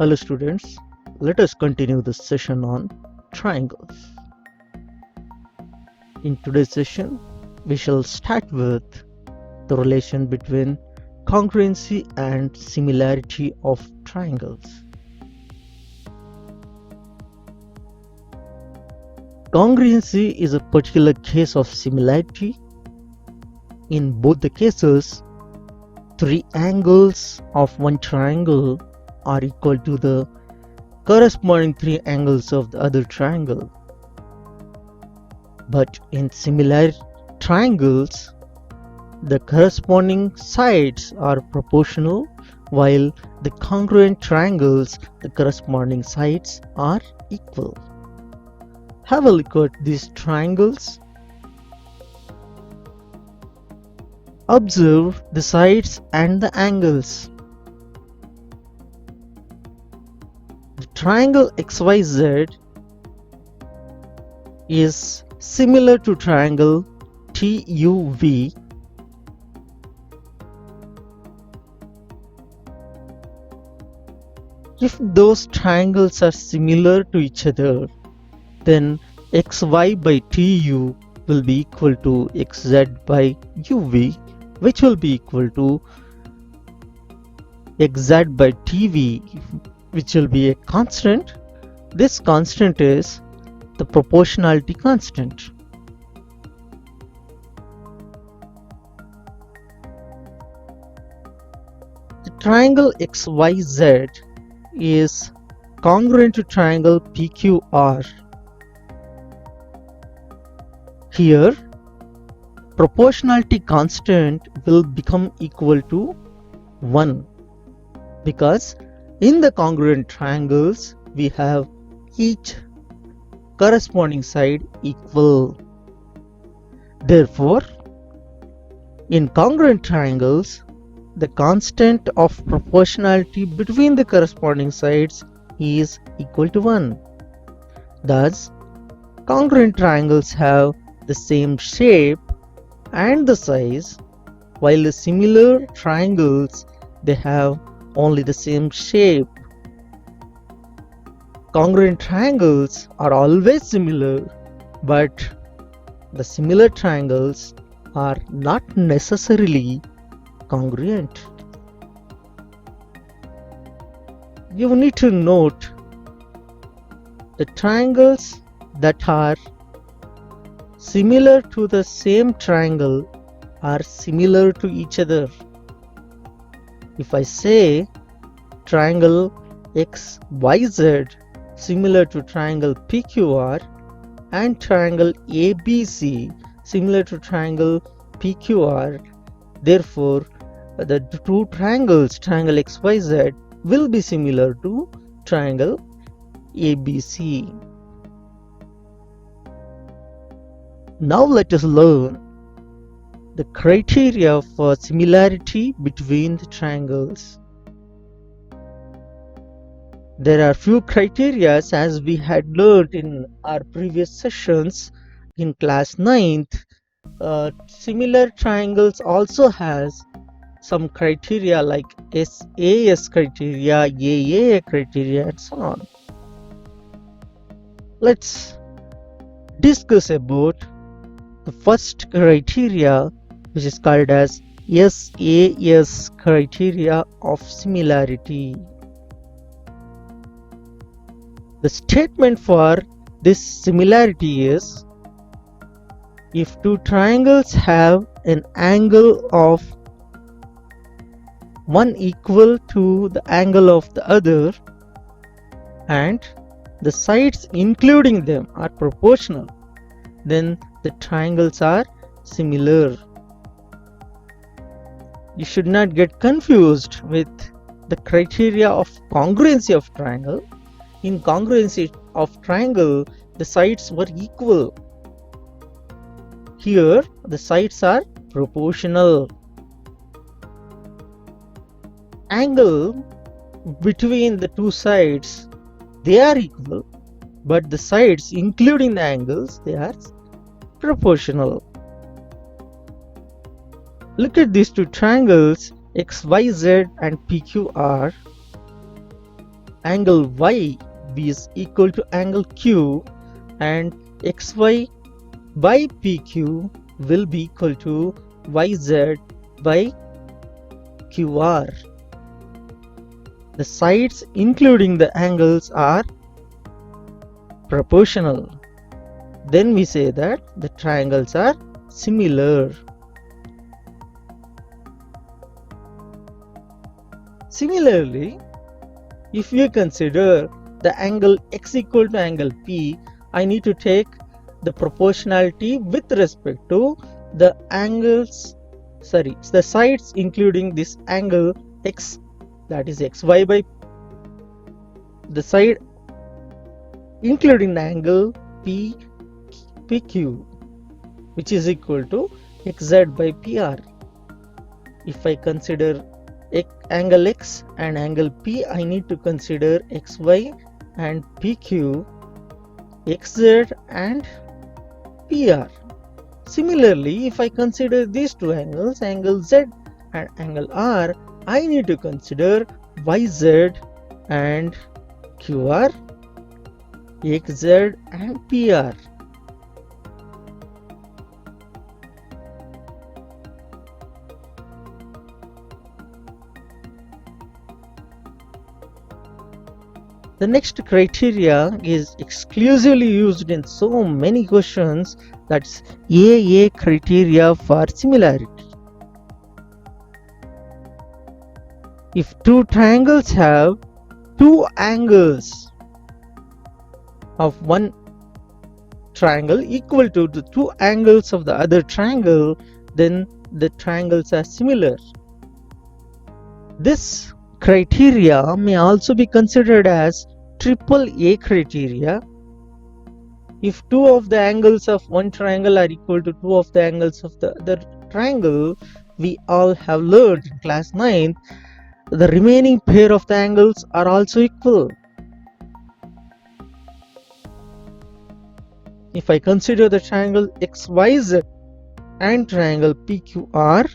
Hello students, let us continue this session on triangles. In today's session, we shall start with the relation between congruency and similarity of triangles. Congruency is a particular case of similarity. In both the cases, three angles of one triangle are equal to the corresponding three angles of the other triangle. But in similar triangles, the corresponding sides are proportional, while the congruent triangles, the corresponding sides are equal. Have a look at these triangles. Observe the sides and the angles. The triangle XYZ is similar to triangle TUV. If those triangles are similar to each other, then XY by TU will be equal to XZ by UV, which will be equal to XZ by TV, which will be a constant. This constant is the proportionality constant. The triangle XYZ is congruent to triangle PQR. Here, proportionality constant will become equal to 1 because in the congruent triangles we have each corresponding side equal. Therefore, in congruent triangles, the constant of proportionality between the corresponding sides is equal to 1. Thus, congruent triangles have the same shape and the size, while the similar triangles, they have only the same shape. Congruent triangles are always similar, but the similar triangles are not necessarily congruent. You need to note the triangles that are similar to the same triangle are similar to each other. If I say triangle XYZ similar to triangle PQR and triangle ABC similar to triangle PQR, therefore the two triangles, triangle XYZ, will be similar to triangle ABC. Now let us learn the criteria for similarity between the triangles. There are few criteria as we had learned in our previous sessions in class 9th. Similar triangles also has some criteria like SAS criteria, AAA criteria, and so on. Let's discuss about the first criteria, which is called as SAS criteria of similarity. The statement for this similarity is: if two triangles have an angle of one equal to the angle of the other and the sides including them are proportional, then the triangles are similar. You should not get confused with the criteria of congruency of triangle. In congruency of triangle, the sides were equal. Here, the sides are proportional. Angle between the two sides, they are equal, but the sides including the angles, they are proportional. Look at these two triangles XYZ and PQR. angle y is equal to angle q, and xy by pq will be equal to yz by qr. The sides including the angles are proportional. Then we say that the triangles are similar. Similarly, if we consider the angle x equal to angle p, I need to take the proportionality with respect to the the sides including this angle x, that is xy by the side including the angle pq, which is equal to xz by pr. If I consider angle x and angle p, I need to consider xy and pq, xz and pr. Similarly, if I consider these two angles, angle z and angle r, I need to consider yz and qr, xz and pr. The next criteria is exclusively used in so many questions, that's AA criteria for similarity. If two triangles have two angles of one triangle equal to the two angles of the other triangle, then the triangles are similar. This criteria may also be considered as AAA criteria. If two of the angles of one triangle are equal to two of the angles of the other triangle, we all have learned in class 9, the remaining pair of the angles are also equal. If I consider the triangle XYZ and triangle PQR,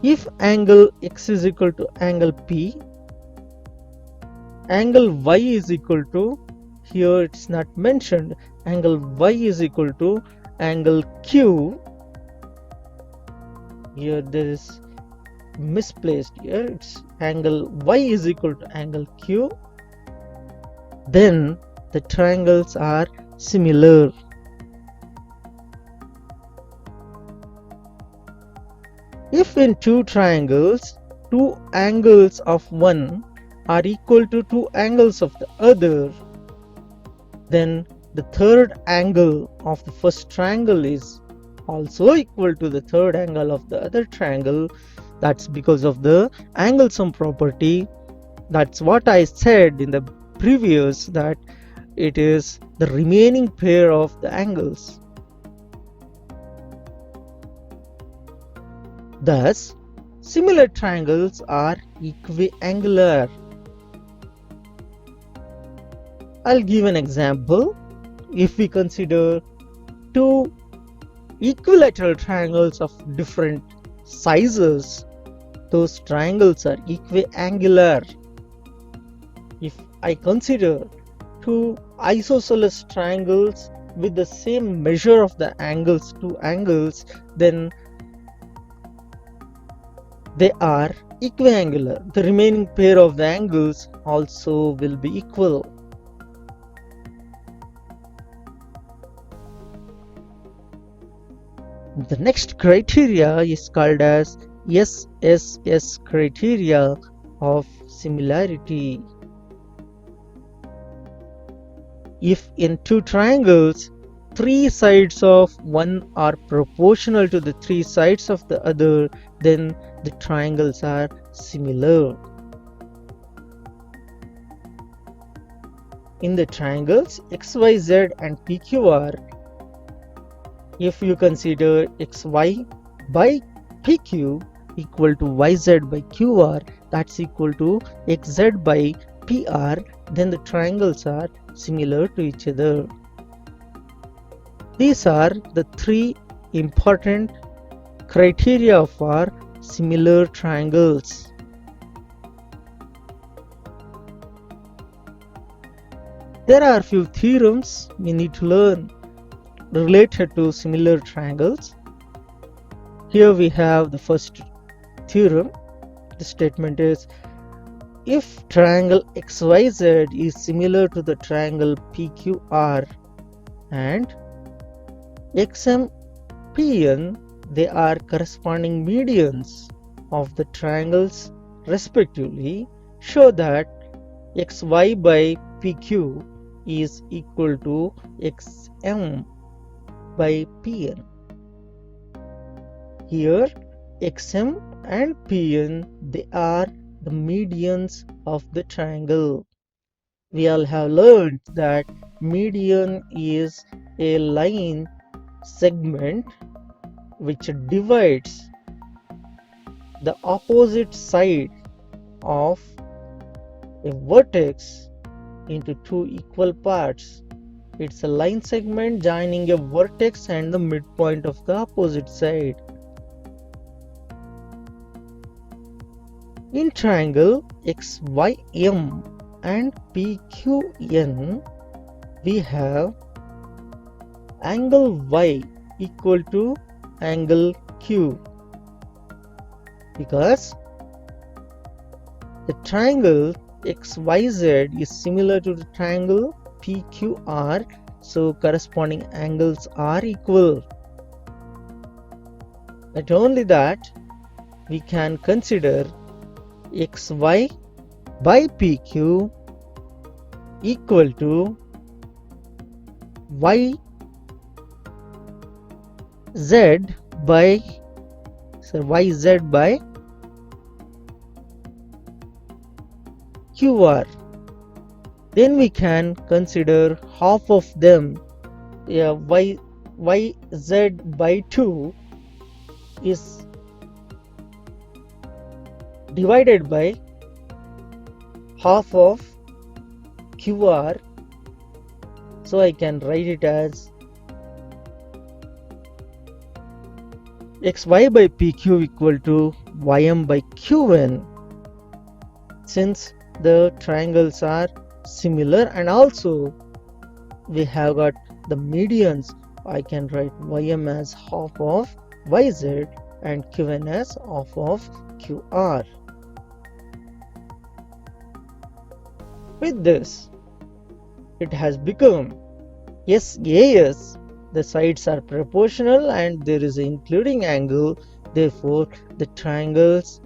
if angle X is equal to angle P, angle Y is equal to, here it's not mentioned, angle Y is equal to angle Q. Here there is misplaced, here it's angle Y is equal to angle Q, then the triangles are similar. If in two triangles, two angles of one are equal to two angles of the other, then the third angle of the first triangle is also equal to the third angle of the other triangle. That's because of the angle sum property. That's what I said in the previous, that it is the remaining pair of the angles. Thus, similar triangles are equiangular. I'll give an example. If we consider two equilateral triangles of different sizes, those triangles are equiangular. If I consider two isosceles triangles with the same measure of the angles, two angles, then they are equiangular. The remaining pair of the angles also will be equal. The next criteria is called as Sss criteria of similarity. If in two triangles, three sides of one are proportional to the three sides of the other, then the triangles are similar. In the triangles XYZ and PQR, if you consider XY by PQ equal to YZ by QR, that's equal to XZ by PR, then the triangles are similar to each other. These are the three important criteria for similar triangles. There are a few theorems we need to learn related to similar triangles. Here we have the first theorem. The statement is, if triangle XYZ is similar to the triangle PQR and XMPN, they are corresponding medians of the triangles respectively, show that XY by PQ is equal to XM by PN. Here XM and PN, they are the medians of the triangle. We all have learned that median is a line segment which divides the opposite side of a vertex into two equal parts. It's a line segment joining a vertex and the midpoint of the opposite side. In triangle XYM and PQN, we have angle Y equal to angle Q, because the triangle XYZ is similar to the triangle PQR, so corresponding angles are equal. Not only that, we can consider XY by PQ equal to YZ by QR. Then we can consider half of them. YZ by 2 is divided by half of QR, so I can write it as XY by PQ equal to YM by QN. Since the triangles are similar and also we have got the medians, I can write YM as half of YZ and QN as half of QR. With this, it has become SAS, the sides are proportional and there is an including angle, therefore the triangles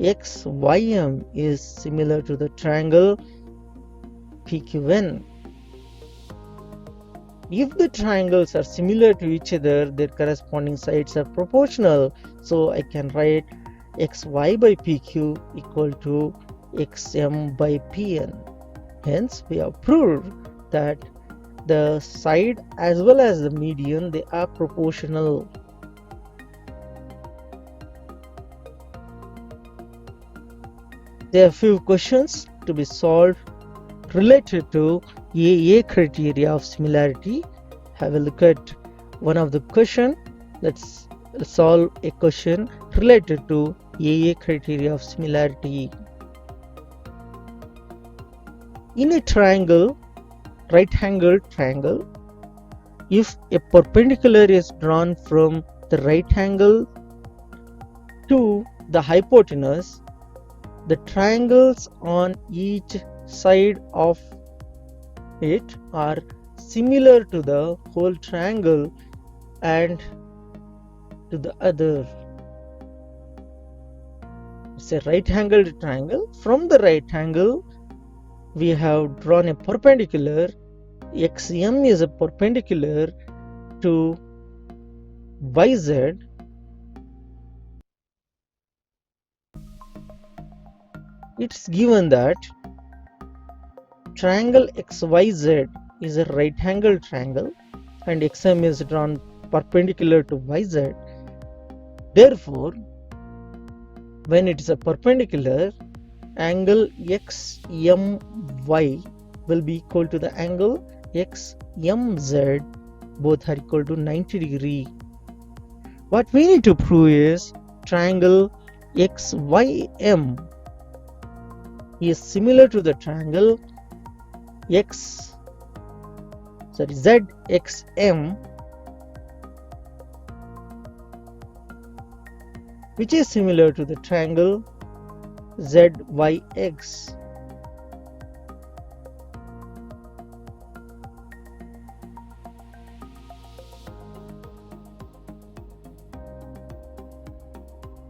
XYM is similar to the triangle PQN. If the triangles are similar to each other, their corresponding sides are proportional, so I can write XY by PQ equal to XM by PN. Hence, we have proved that the side as well as the median, they are proportional. There are few questions to be solved related to AA criteria of similarity. Have a look at one of the question. Let's solve a question related to AA criteria of similarity. In a triangle, right-angled triangle, if a perpendicular is drawn from the right angle to the hypotenuse, the triangles on each side of it are similar to the whole triangle and to the other. It's a right-angled triangle. From the right angle, we have drawn a perpendicular. XM is a perpendicular to YZ. It's given that triangle XYZ is a right-angled triangle and XM is drawn perpendicular to YZ. Therefore, when it is a perpendicular, angle XMY will be equal to the angle XMZ. Both are equal to 90 degree. What we need to prove is triangle XYM is similar to the triangle XMPN. ZXM, which is similar to the triangle ZYX.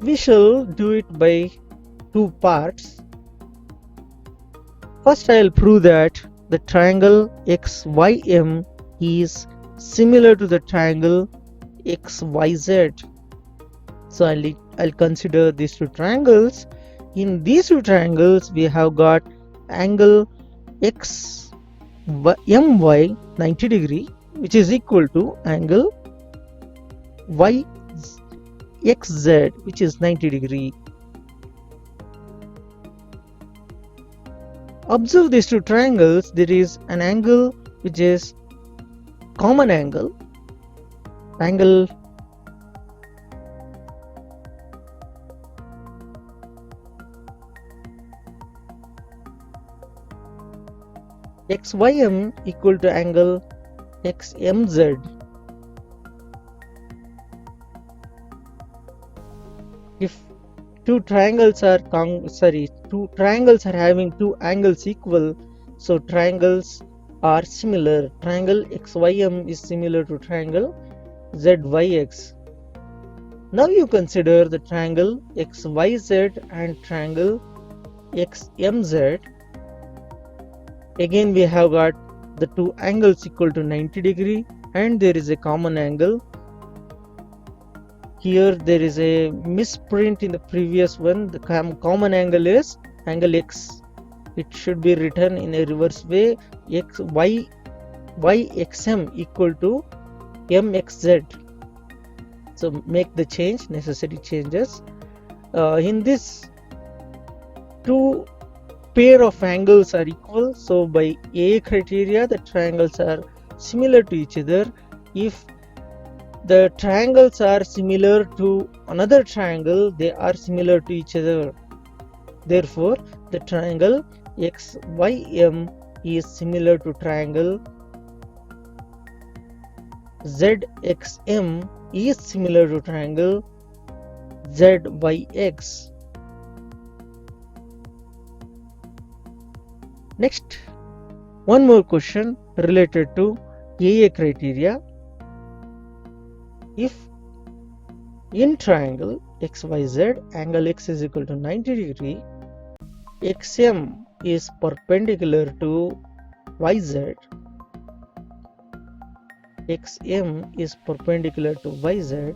We shall do it by two parts. First, I will prove that the triangle XYM is similar to the triangle XYZ. So I'll consider these two triangles. In these two triangles, we have got angle XMY 90 degree, which is equal to angle YXZ, which is 90 degree. Observe these two triangles. There is an angle which is common angle XYM equal to angle XMZ. If two triangles are having two angles equal, so triangles are similar. Triangle XYM is similar to triangle ZYX. Now you consider the triangle XYZ and triangle XMZ. Again, we have got the two angles equal to 90 degree and there is a common angle. Here there is a misprint in the previous one. The common angle is angle X. It should be written in a reverse way. YXM equal to MXZ. So make the change, necessary changes. In this, two pair of angles are equal. So by A criteria, the triangles are similar to each other. If the triangles are similar to another triangle, they are similar to each other. Therefore, the triangle XYM is similar to triangle ZXM is similar to triangle ZYX. Next, one more question related to AA criteria. If in triangle XYZ, angle X is equal to 90 degree, XM is perpendicular to YZ, XM is perpendicular to YZ,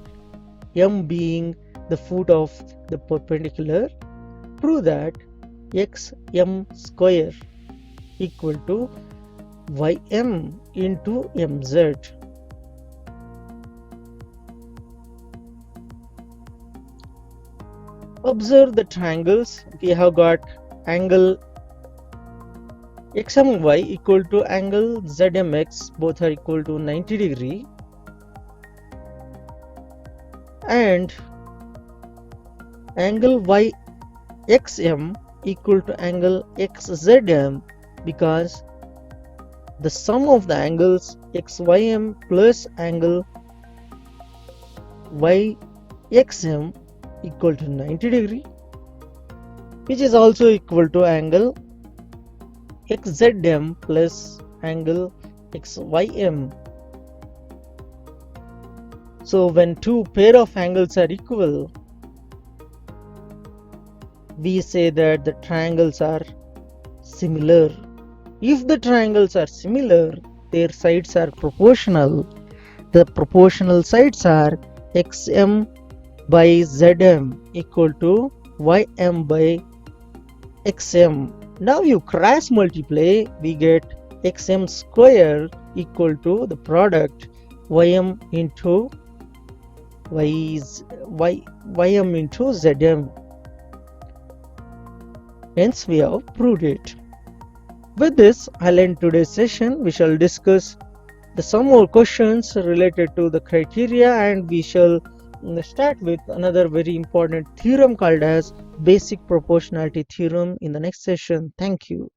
M being the foot of the perpendicular, prove that XM square equal to YM into MZ. Observe the triangles. We have got angle XMY equal to angle ZMX, both are equal to 90 degree, and angle YXM equal to angle XZM, because the sum of the angles XYM plus angle YXM equal to 90 degree, which is also equal to angle XZM plus angle XYM. So when two pair of angles are equal, we say that the triangles are similar. If the triangles are similar, their sides are proportional. The proportional sides are XM by ZM equal to YM by XM. Now you cross multiply, we get XM square equal to the product YM into YM into ZM. Hence we have proved it. With this, I'll end today's session. We shall discuss some more questions related to the criteria, and we shall start with another very important theorem called as basic proportionality theorem in the next session. Thank you.